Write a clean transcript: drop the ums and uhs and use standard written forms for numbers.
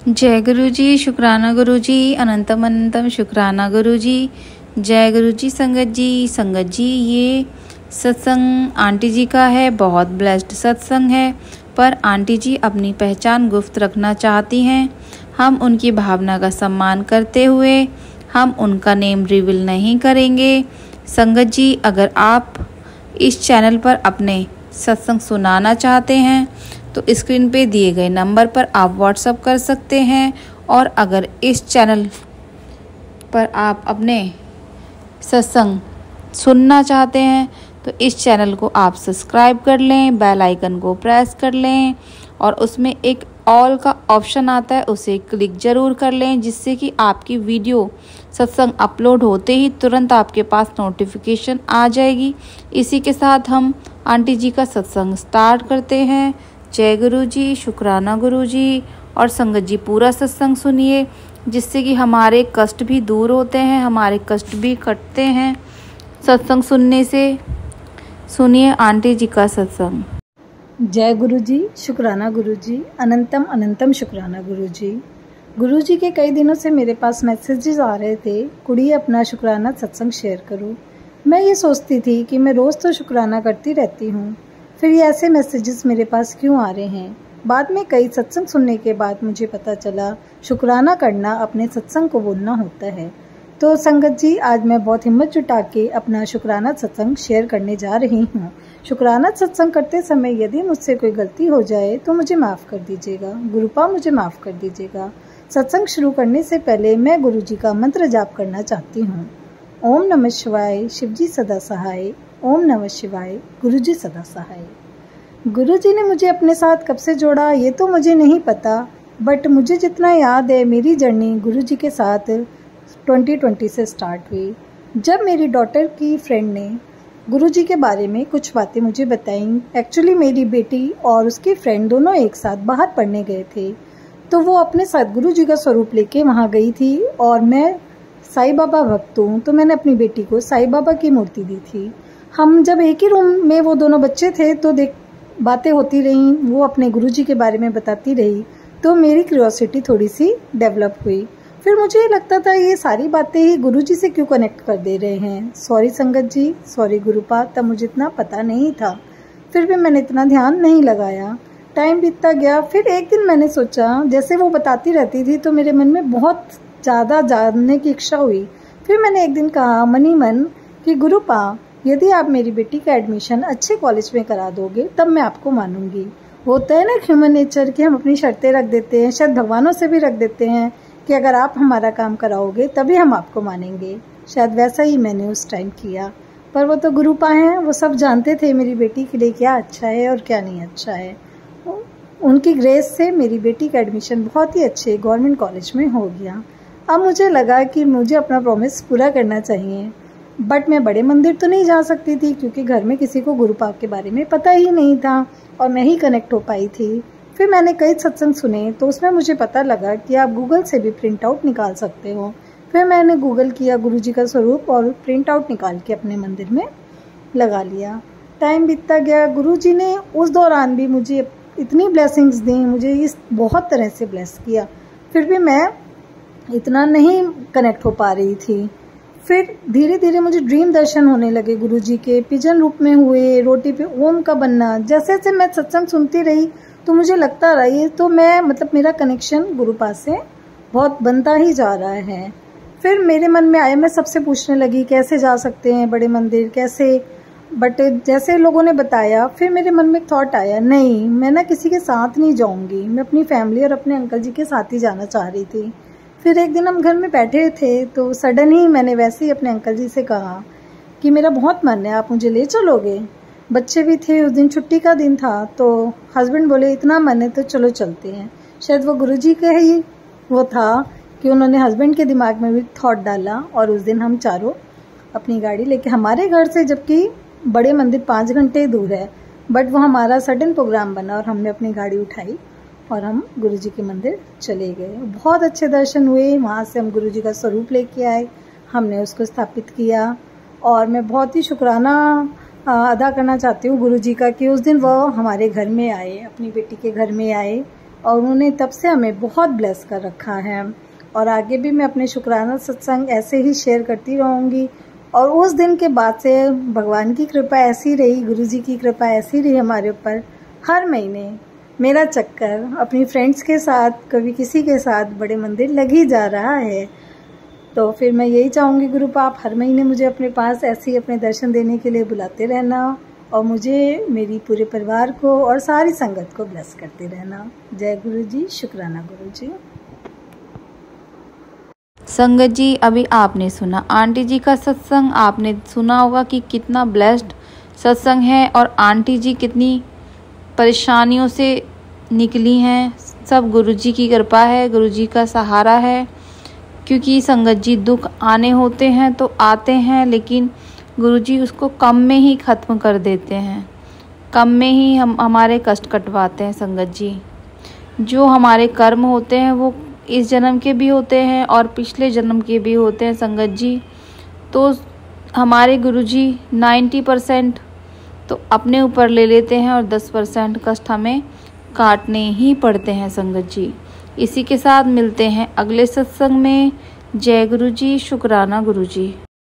जय गुरु जी, शुक्राना गुरु जी, अनंतम अनंतम शुक्राना गुरु जी। जय गुरु जी। संगत जी ये सत्संग आंटी जी का है, बहुत ब्लेस्ड सत्संग है। पर आंटी जी अपनी पहचान गुप्त रखना चाहती हैं। हम उनकी भावना का सम्मान करते हुए हम उनका नेम रिवील नहीं करेंगे। संगत जी, अगर आप इस चैनल पर अपने सत्संग सुनाना चाहते हैं तो स्क्रीन पे दिए गए नंबर पर आप व्हाट्सएप कर सकते हैं। और अगर इस चैनल पर आप अपने सत्संग सुनना चाहते हैं तो इस चैनल को आप सब्सक्राइब कर लें, बेल आइकन को प्रेस कर लें और उसमें एक ऑल का ऑप्शन आता है, उसे क्लिक ज़रूर कर लें, जिससे कि आपकी वीडियो सत्संग अपलोड होते ही तुरंत आपके पास नोटिफिकेशन आ जाएगी। इसी के साथ हम आंटी जी का सत्संग स्टार्ट करते हैं। जय गुरु जी, शुक्राना गुरु जी। और संगत जी पूरा सत्संग सुनिए, जिससे कि हमारे कष्ट भी दूर होते हैं, हमारे कष्ट भी कटते हैं सत्संग सुनने से। सुनिए आंटी जी का सत्संग। जय गुरु जी, शुक्राना गुरु जी, अनंतम अनंतम शुक्राना गुरु जी। गुरु जी के कई दिनों से मेरे पास मैसेजेस आ रहे थे, कुड़ी अपना शुक्राना सत्संग शेयर करो। मैं ये सोचती थी कि मैं रोज़ तो शुक्राना करती रहती हूँ, फिर ये ऐसे मैसेजेस मेरे पास क्यों आ रहे हैं। बाद में कई सत्संग सुनने के बाद मुझे पता चला शुक्राना करना अपने सत्संग को बोलना होता है। तो संगत जी, आज मैं बहुत हिम्मत जुटा के अपना शुक्राना सत्संग शेयर करने जा रही हूँ। शुक्राना सत्संग करते समय यदि मुझसे कोई गलती हो जाए तो मुझे माफ़ कर दीजिएगा। गुरुपा मुझे माफ़ कर दीजिएगा। सत्संग शुरू करने से पहले मैं गुरु जी का मंत्र जाप करना चाहती हूँ। ओम नमः शिवाय, शिवजी सदा सहाय। ओम नमः शिवाय, गुरु जी सदा सहाय। गुरु जी ने मुझे अपने साथ कब से जोड़ा ये तो मुझे नहीं पता, बट मुझे जितना याद है मेरी जर्नी गुरु जी के साथ 2020 से स्टार्ट हुई, जब मेरी डॉटर की फ्रेंड ने गुरु जी के बारे में कुछ बातें मुझे बताई। एक्चुअली मेरी बेटी और उसकी फ्रेंड दोनों एक साथ बाहर पढ़ने गए थे, तो वो अपने साथ गुरु जी का स्वरूप लेके वहाँ गई थी। और मैं साईं बाबा भक्त हूँ, तो मैंने अपनी बेटी को साईं बाबा की मूर्ति दी थी। हम जब एक ही रूम में वो दोनों बच्चे थे तो बातें होती रहीं, वो अपने गुरु जी के बारे में बताती रही, तो मेरी क्यूरियोसिटी थोड़ी सी डेवलप हुई। फिर मुझे ये लगता था ये सारी बातें ही गुरु जी से क्यों कनेक्ट कर दे रहे हैं। सॉरी संगत जी, सॉरी गुरुपा, तब मुझे इतना पता नहीं था, फिर भी मैंने इतना ध्यान नहीं लगाया। टाइम बीतता गया, फिर एक दिन मैंने सोचा, जैसे वो बताती रहती थी तो मेरे मन में बहुत ज़्यादा जानने की इच्छा हुई। फिर मैंने एक दिन कहा मनी मन कि गुरुपा, यदि आप मेरी बेटी का एडमिशन अच्छे कॉलेज में करा दोगे तब मैं आपको मानूंगी। होता है ना ह्यूमन नेचर कि हम अपनी शर्तें रख देते हैं, शायद भगवानों से भी रख देते हैं कि अगर आप हमारा काम कराओगे तभी हम आपको मानेंगे। शायद वैसा ही मैंने उस टाइम किया। पर वो तो गुरुपा हैं, वो सब जानते थे मेरी बेटी के लिए क्या अच्छा है और क्या नहीं अच्छा है। उनकी ग्रेस से मेरी बेटी का एडमिशन बहुत ही अच्छे गवर्नमेंट कॉलेज में हो गया। अब मुझे लगा कि मुझे अपना प्रॉमिस पूरा करना चाहिए, बट मैं बड़े मंदिर तो नहीं जा सकती थी क्योंकि घर में किसी को गुरुपा के बारे में पता ही नहीं था और मैं ही कनेक्ट हो पाई थी। फिर मैंने कई सत्संग सुने तो उसमें मुझे पता लगा कि आप गूगल से भी प्रिंट आउट निकाल सकते हो। फिर मैंने गूगल किया गुरु जी का स्वरूप और प्रिंट आउट निकाल के अपने मंदिर में लगा लिया। टाइम बीतता गया, गुरु जी ने उस दौरान भी मुझे इतनी ब्लेसिंग्स दी, मुझे इस बहुत तरह से ब्लेस किया, फिर भी मैं इतना नहीं कनेक्ट हो पा रही थी। फिर धीरे धीरे मुझे ड्रीम दर्शन होने लगे गुरु जी के, पिजन रूप में हुए, रोटी पे ओम का बनना। जैसे जैसे मैं सत्संग सुनती रही तो मुझे लगता रहा ये तो मैं मेरा कनेक्शन गुरुपा से बहुत बनता ही जा रहा है। फिर मेरे मन में आया, मैं सबसे पूछने लगी कैसे जा सकते हैं बड़े मंदिर, कैसे, बट जैसे लोगों ने बताया फिर मेरे मन में एक थॉट आया, नहीं मैं ना किसी के साथ नहीं जाऊंगी, मैं अपनी फैमिली और अपने अंकल जी के साथ ही जाना चाह रही थी। फिर एक दिन हम घर में बैठे थे तो सडन ही मैंने वैसे ही अपने अंकल जी से कहा कि मेरा बहुत मन है, आप मुझे ले चलोगे। बच्चे भी थे, उस दिन छुट्टी का दिन था, तो हस्बैंड बोले इतना मन है तो चलो चलते हैं। शायद वो गुरुजी का ही वो था कि उन्होंने हस्बैंड के दिमाग में भी थॉट डाला और उस दिन हम चारों अपनी गाड़ी लेके, हमारे घर से जबकि बड़े मंदिर 5 घंटे दूर है, बट वो हमारा सडन प्रोग्राम बना और हमने अपनी गाड़ी उठाई और हम गुरुजी के मंदिर चले गए। बहुत अच्छे दर्शन हुए, वहाँ से हम गुरुजी का स्वरूप लेके आए, हमने उसको स्थापित किया। और मैं बहुत ही शुक्राना अदा करना चाहती हूँ गुरुजी का कि उस दिन वो हमारे घर में आए, अपनी बेटी के घर में आए और उन्होंने तब से हमें बहुत ब्लेस कर रखा है। और आगे भी मैं अपने शुक्राना सत्संग ऐसे ही शेयर करती रहूँगी। और उस दिन के बाद से भगवान की कृपा ऐसी रही, गुरुजी की कृपा ऐसी रही हमारे ऊपर। हर महीने मेरा चक्कर अपनी फ्रेंड्स के साथ, कभी किसी के साथ बड़े मंदिर लग ही जा रहा है। तो फिर मैं यही चाहूँगी गुरुपा, आप हर महीने मुझे अपने पास ऐसे ही अपने दर्शन देने के लिए बुलाते रहना और मुझे, मेरी पूरे परिवार को और सारी संगत को ब्लेस करते रहना। जय गुरु जी, शुक्राना गुरु जी। संगत जी, अभी आपने सुना आंटी जी का सत्संग। आपने सुना होगा कि कितना ब्लेस्ड सत्संग है और आंटी जी कितनी परेशानियों से निकली हैं। सब गुरुजी की कृपा है, गुरुजी का सहारा है। क्योंकि संगत जी, दुख आने होते हैं तो आते हैं, लेकिन गुरुजी उसको कम में ही ख़त्म कर देते हैं, कम में ही हमारे कष्ट कटवाते हैं। संगत जी, जो हमारे कर्म होते हैं वो इस जन्म के भी होते हैं और पिछले जन्म के भी होते हैं। संगत जी, तो हमारे गुरुजी 90% तो अपने ऊपर ले लेते हैं और 10% कष्ट हमें काटने ही पड़ते हैं। संगत जी, इसी के साथ मिलते हैं अगले सत्संग में। जय गुरु जी, शुक्राना गुरु जी।